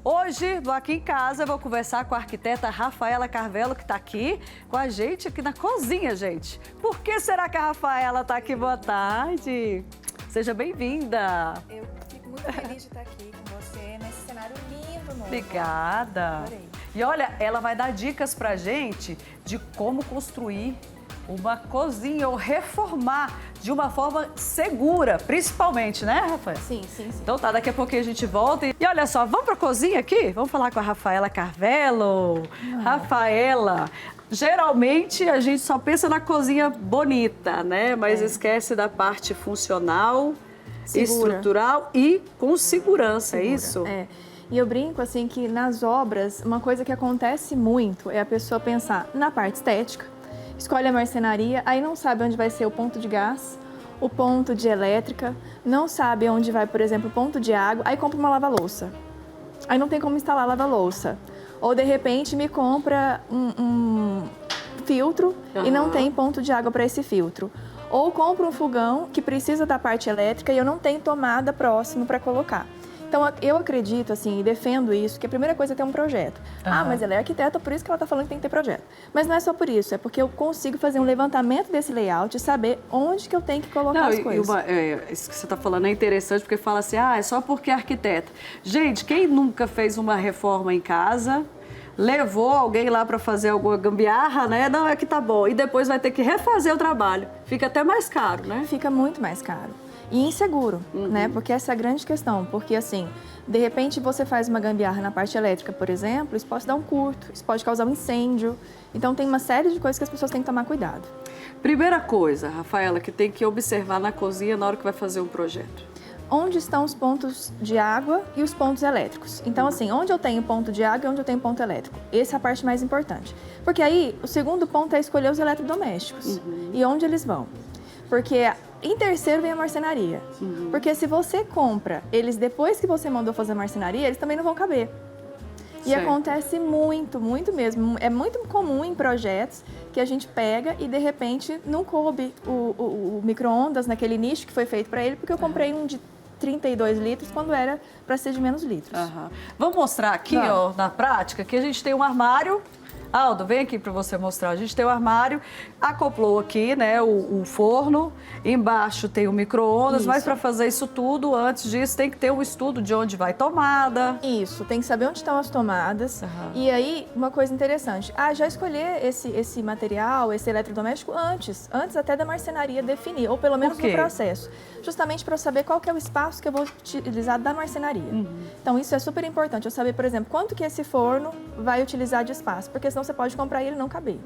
Hoje, do Aqui em Casa, eu vou conversar com a arquiteta Rafaela Carvello, que está aqui com a gente, aqui na cozinha, gente. Por que será que a Rafaela está aqui? Boa tarde. Seja bem-vinda. Eu fico muito feliz de estar aqui com você nesse cenário lindo, novo. Obrigada. Adorei. E olha, ela vai dar dicas pra gente de como construir uma cozinha ou reformar de uma forma segura, principalmente, né, Rafaela? Sim, sim, sim. Então tá, daqui a pouquinho a gente volta. E olha só, vamos pra cozinha aqui? Vamos falar com a Rafaela Carvello. Rafaela, geralmente a gente só pensa na cozinha bonita, né? Mas esquece da parte funcional, estrutural e com segurança, é isso? É. E eu brinco assim que nas obras, uma coisa que acontece muito é a pessoa pensar na parte estética, escolhe a marcenaria, aí não sabe onde vai ser o ponto de gás, o ponto de elétrica, não sabe onde vai, por exemplo, o ponto de água, aí compra uma lava-louça. Aí não tem como instalar lava-louça. Ou de repente me compra um filtro e não tem ponto de água para esse filtro. Ou compra um fogão que precisa da parte elétrica e eu não tenho tomada próximo para colocar. Então, eu acredito, assim, e defendo isso, que a primeira coisa é ter um projeto. Ah, mas ela é arquiteta, por isso que ela está falando que tem que ter projeto. Mas não é só por isso, é porque eu consigo fazer um levantamento desse layout e saber onde que eu tenho que colocar as coisas. Isso que você está falando é interessante, porque fala assim, é só porque é arquiteta. Gente, quem nunca fez uma reforma em casa, levou alguém lá para fazer alguma gambiarra, né? Não, é que tá bom. E depois vai ter que refazer o trabalho. Fica até mais caro, né? Fica muito mais caro. E inseguro, né? Porque essa é a grande questão. Porque, assim, de repente você faz uma gambiarra na parte elétrica, por exemplo, isso pode dar um curto, isso pode causar um incêndio. Então, tem uma série de coisas que as pessoas têm que tomar cuidado. Primeira coisa, Rafaela, que tem que observar na cozinha na hora que vai fazer um projeto. Onde estão os pontos de água e os pontos elétricos. Então, assim, onde eu tenho ponto de água e onde eu tenho ponto elétrico. Essa é a parte mais importante. Porque aí, o segundo ponto é escolher os eletrodomésticos. E onde eles vão. Porque em terceiro vem a marcenaria. Porque se você compra eles depois que você mandou fazer a marcenaria, eles também não vão caber. E Certo. acontece muito, muito mesmo. É muito comum em projetos que a gente pega e, de repente, não coube o micro-ondas naquele nicho que foi feito para ele, porque eu comprei um de 32 litros quando era para ser de menos litros. Vamos mostrar aqui, ó, na prática, que a gente tem um armário. Aldo, vem aqui para você mostrar. A gente tem o armário, acoplou aqui, né, o forno, embaixo tem o micro-ondas, mas para fazer isso tudo, antes disso, tem que ter um estudo de onde vai tomada. Isso, tem que saber onde estão as tomadas. E aí, uma coisa interessante, já escolher esse material, esse eletrodoméstico antes até da marcenaria definir, ou pelo menos no processo. Justamente para eu saber qual que é o espaço que eu vou utilizar da marcenaria. Então, isso é super importante, eu saber, por exemplo, quanto que esse forno vai utilizar de espaço, porque senão você pode comprar e ele não caber.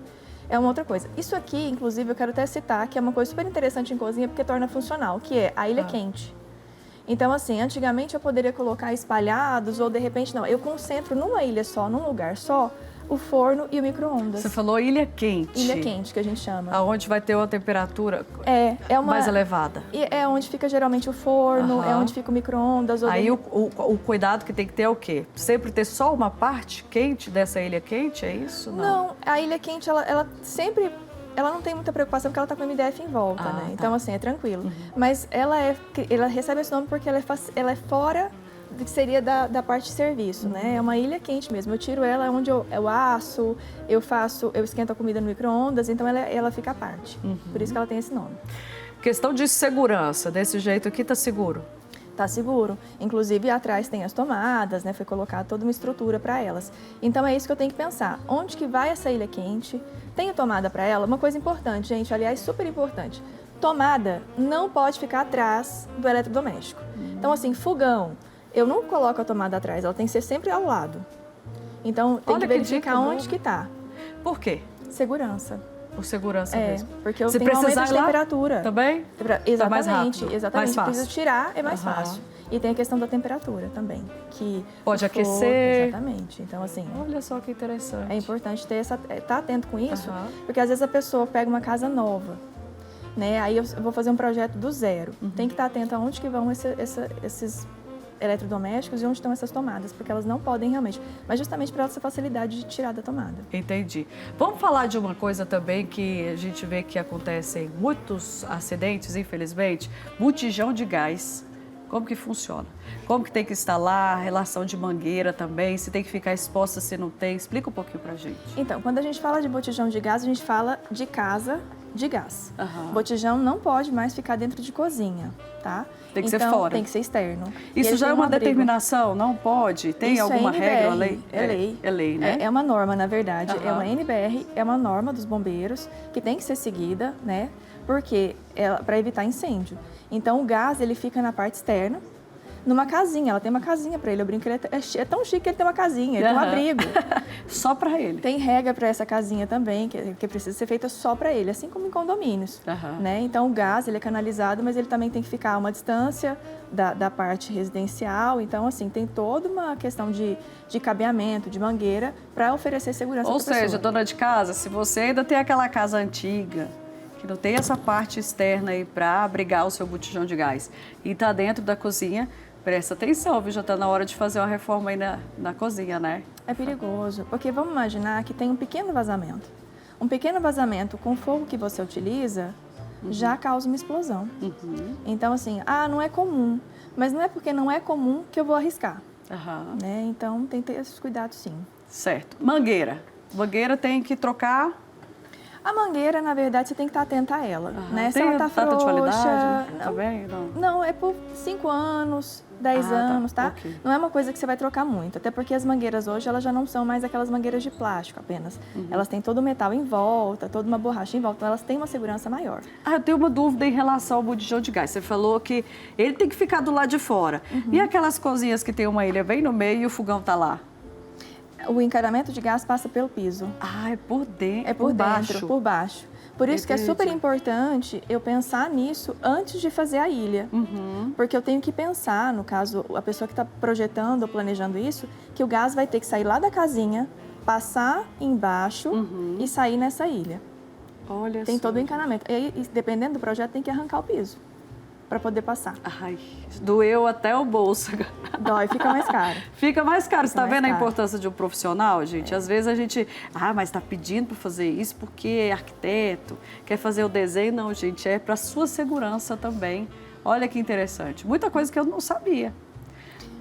É uma outra coisa. Isso aqui, inclusive, eu quero até citar, que é uma coisa super interessante em cozinha, porque torna funcional, que é a ilha quente. Então, assim, antigamente eu poderia colocar espalhados, ou de repente, não, eu concentro numa ilha só, num lugar só, o forno e o micro-ondas. Você falou ilha quente. Ilha quente, que a gente chama. Aonde vai ter uma temperatura mais elevada. É onde fica geralmente o forno, é onde fica o micro-ondas. Aí o cuidado que tem que ter é o quê? Sempre ter só uma parte quente dessa ilha quente, é isso? Não, a ilha quente, ela sempre... Ela não tem muita preocupação porque ela está com o MDF em volta, né? Então, assim, é tranquilo. Mas ela recebe esse nome porque ela é fora do que seria da parte de serviço, né? É uma ilha quente mesmo. Eu tiro ela onde eu asso, eu esquento a comida no micro-ondas, então ela fica à parte. Por isso que ela tem esse nome. Questão de segurança, desse jeito aqui tá seguro? Tá seguro. Inclusive, atrás tem as tomadas, né? Foi colocada toda uma estrutura para elas. Então, é isso que eu tenho que pensar. Onde que vai essa ilha quente? Tem tomada para ela? Uma coisa importante, gente, aliás, super importante. Tomada não pode ficar atrás do eletrodoméstico. Então, assim, fogão, eu não coloco a tomada atrás, ela tem que ser sempre ao lado. Então, tem que verificar onde que tá. Por quê? Segurança. Por segurança mesmo. Porque eu tenho um aumento de temperatura. Também? Exatamente, Tá mais rápido, exatamente. mais fácil. Precisa tirar, é mais fácil. E tem a questão da temperatura também, que pode aquecer. Exatamente. Então, assim, olha só que interessante. É importante estar atento com isso, porque às vezes a pessoa pega uma casa nova, né? Aí eu vou fazer um projeto do zero. Tem que estar atento aonde que vão esses eletrodomésticos e onde estão essas tomadas, porque elas não podem realmente, mas justamente para essa facilidade de tirar da tomada. Entendi. Vamos falar de uma coisa também que a gente vê que acontecem muitos acidentes, infelizmente, botijão de gás Como que funciona? Como que tem que instalar, relação de mangueira também, se tem que ficar exposta, se não tem? Explica um pouquinho pra gente. Então, quando a gente fala de botijão de gás, a gente fala de casa de gás. Botijão não pode mais ficar dentro de cozinha, tá? Tem que então, ser fora. Tem que ser externo. Isso já é uma determinação? Não pode? Tem Isso alguma é NBR, regra? Lei? É lei. É lei, né? É uma norma, na verdade. É uma NBR, é uma norma dos bombeiros que tem que ser seguida, né? Porque para evitar incêndio. Então, o gás, ele fica na parte externa, numa casinha. Ela tem uma casinha para ele. Eu brinco que ele é tão chique que ele tem uma casinha, ele tem um abrigo. Só para ele. Tem regra para essa casinha também, que precisa ser feita só para ele, assim como em condomínios. Né? Então, o gás, ele é canalizado, mas ele também tem que ficar a uma distância da parte residencial. Então, assim, tem toda uma questão de cabeamento, de mangueira, para oferecer segurança para a pessoa. Ou seja, dona de casa, se você ainda tem aquela casa antiga, que não tem essa parte externa aí para abrigar o seu botijão de gás, e está dentro da cozinha, presta atenção, viu? Já está na hora de fazer uma reforma aí na cozinha, né? É perigoso, porque vamos imaginar que tem um pequeno vazamento. Um pequeno vazamento com o fogo que você utiliza já causa uma explosão. Então, assim, não é comum. Mas não é porque não é comum que eu vou arriscar. Né? Então, tem que ter esses cuidados, sim. Certo. Mangueira. Mangueira tem que trocar... A mangueira, na verdade, você tem que estar atenta a ela. Né? Se Tem ela tá data de validade? Não, Também? Não, é por 5 anos, 10 anos, tá? Okay. Não é uma coisa que você vai trocar muito, até porque as mangueiras hoje, elas já não são mais aquelas mangueiras de plástico apenas. Elas têm todo o metal em volta, toda uma borracha em volta, então elas têm uma segurança maior. Eu tenho uma dúvida em relação ao botijão de gás. Você falou que ele tem que ficar do lado de fora. E aquelas cozinhas que tem uma ilha bem no meio e o fogão tá lá? O encanamento de gás passa pelo piso. É por dentro? É por baixo? dentro, por baixo. Por isso que é super importante eu pensar nisso antes de fazer a ilha. Porque eu tenho que pensar, no caso, a pessoa que está projetando ou planejando isso, que o gás vai ter que sair lá da casinha, passar embaixo e sair nessa ilha. Olha Tem só. todo o encanamento. E aí, dependendo do projeto, tem que arrancar o piso para poder passar. Doeu até o bolso. Dói, fica mais caro. Fica mais caro. Você está vendo a caro. importância de um profissional, gente? Às vezes a gente, mas está pedindo para fazer isso porque é arquiteto, quer fazer o desenho. Não, gente, é para sua segurança também. Olha que interessante. Muita coisa que eu não sabia.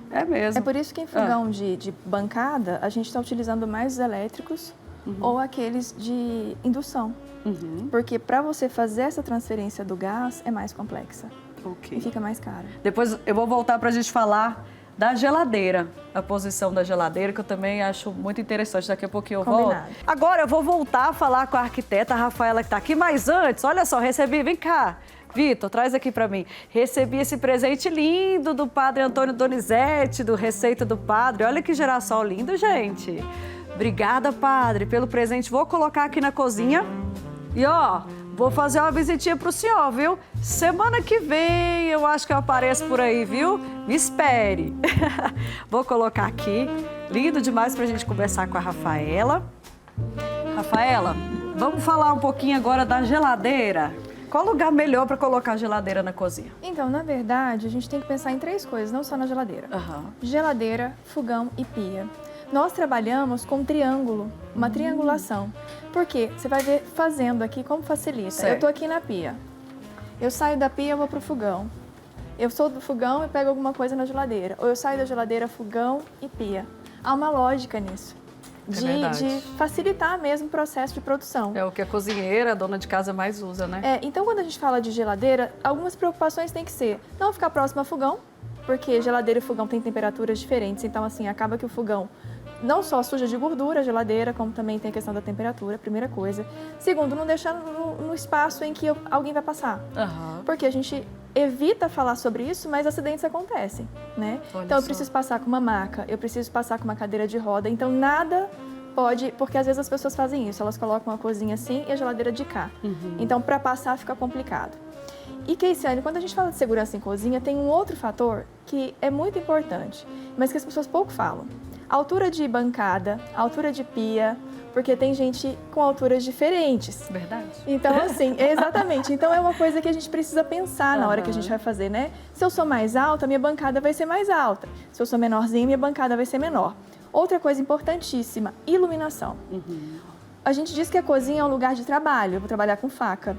É mesmo. É por isso que em fogão de bancada, a gente está utilizando mais os elétricos ou aqueles de indução. Porque para você fazer essa transferência do gás é mais complexa. E fica mais caro. Depois eu vou voltar para a gente falar da geladeira, a posição da geladeira, que eu também acho muito interessante. Daqui a pouquinho eu volto. Agora eu vou voltar a falar com a arquiteta Rafaela, que está aqui. Mas antes, olha só, recebi, vem cá. Vitor, traz aqui para mim. Recebi esse presente lindo do Padre Antônio Donizete, do Receita do Padre. Olha que girassol lindo, gente. Obrigada, Padre, pelo presente. Vou colocar aqui na cozinha. E ó, vou fazer uma visitinha pro senhor, viu? Semana que vem eu acho que eu apareço por aí, viu? Me espere. Vou colocar aqui. Lindo demais pra gente conversar com a Rafaela. Rafaela, vamos falar um pouquinho agora da geladeira. Qual lugar melhor para colocar a geladeira na cozinha? Então, na verdade, a gente tem que pensar em 3 coisas, não só na geladeira. Geladeira, fogão e pia. Nós trabalhamos com triângulo, uma triangulação. Por quê? Você vai ver fazendo aqui como facilita. Certo. Eu estou aqui na pia. Eu saio da pia e vou para o fogão. Eu sou do fogão e pego alguma coisa na geladeira. Ou eu saio da geladeira, fogão e pia. Há uma lógica nisso. De facilitar mesmo o processo de produção. É o que a cozinheira, a dona de casa mais usa, né? Então, quando a gente fala de geladeira, algumas preocupações tem que ser não ficar próximo ao fogão, porque geladeira e fogão têm temperaturas diferentes. Então, assim, acaba que o fogão não só suja de gordura a geladeira, como também tem a questão da temperatura, primeira coisa. Segundo, não deixar no espaço em que alguém vai passar. Porque a gente evita falar sobre isso, mas acidentes acontecem, né? Então, eu preciso passar com uma maca, eu preciso passar com uma cadeira de roda. Então, nada pode... Porque às vezes as pessoas fazem isso, elas colocam a cozinha assim e a geladeira de cá. Então, para passar fica complicado. E, Keisiane, quando a gente fala de segurança em cozinha, tem um outro fator que é muito importante, mas que as pessoas pouco falam. Altura de bancada, altura de pia, porque tem gente com alturas diferentes. Verdade. Então, assim, exatamente. Então, é uma coisa que a gente precisa pensar na hora que a gente vai fazer, né? Se eu sou mais alta, minha bancada vai ser mais alta. Se eu sou menorzinha, minha bancada vai ser menor. Outra coisa importantíssima, iluminação. A gente diz que a cozinha é um lugar de trabalho, eu vou trabalhar com faca.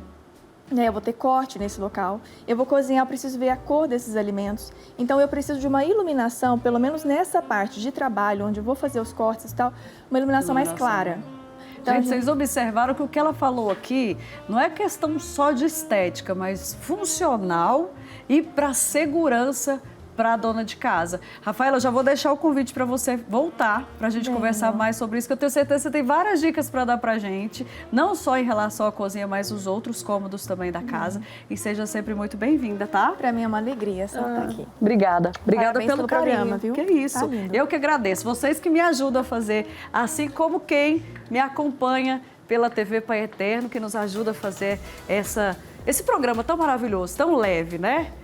né? Eu vou ter corte nesse local. Eu vou cozinhar, eu preciso ver a cor desses alimentos. Então, eu preciso de uma iluminação, pelo menos nessa parte de trabalho, onde eu vou fazer os cortes e tal, uma iluminação mais clara. Então, Gente, vocês observaram que o que ela falou aqui não é questão só de estética, mas funcional e para segurança para a dona de casa. Rafaela, eu já vou deixar o convite para você voltar, para a gente conversar mais sobre isso, que eu tenho certeza que você tem várias dicas para dar para a gente, não só em relação à cozinha, mas os outros cômodos também da casa. E seja sempre muito bem-vinda, tá? Para mim é uma alegria só estar aqui. Obrigada. Obrigada Parabéns pelo pelo carinho. programa, viu? Que isso. Tá lindo. Eu que agradeço. Vocês que me ajudam a fazer, assim como quem me acompanha pela TV Pai Eterno, que nos ajuda a fazer esse programa tão maravilhoso, tão leve, né?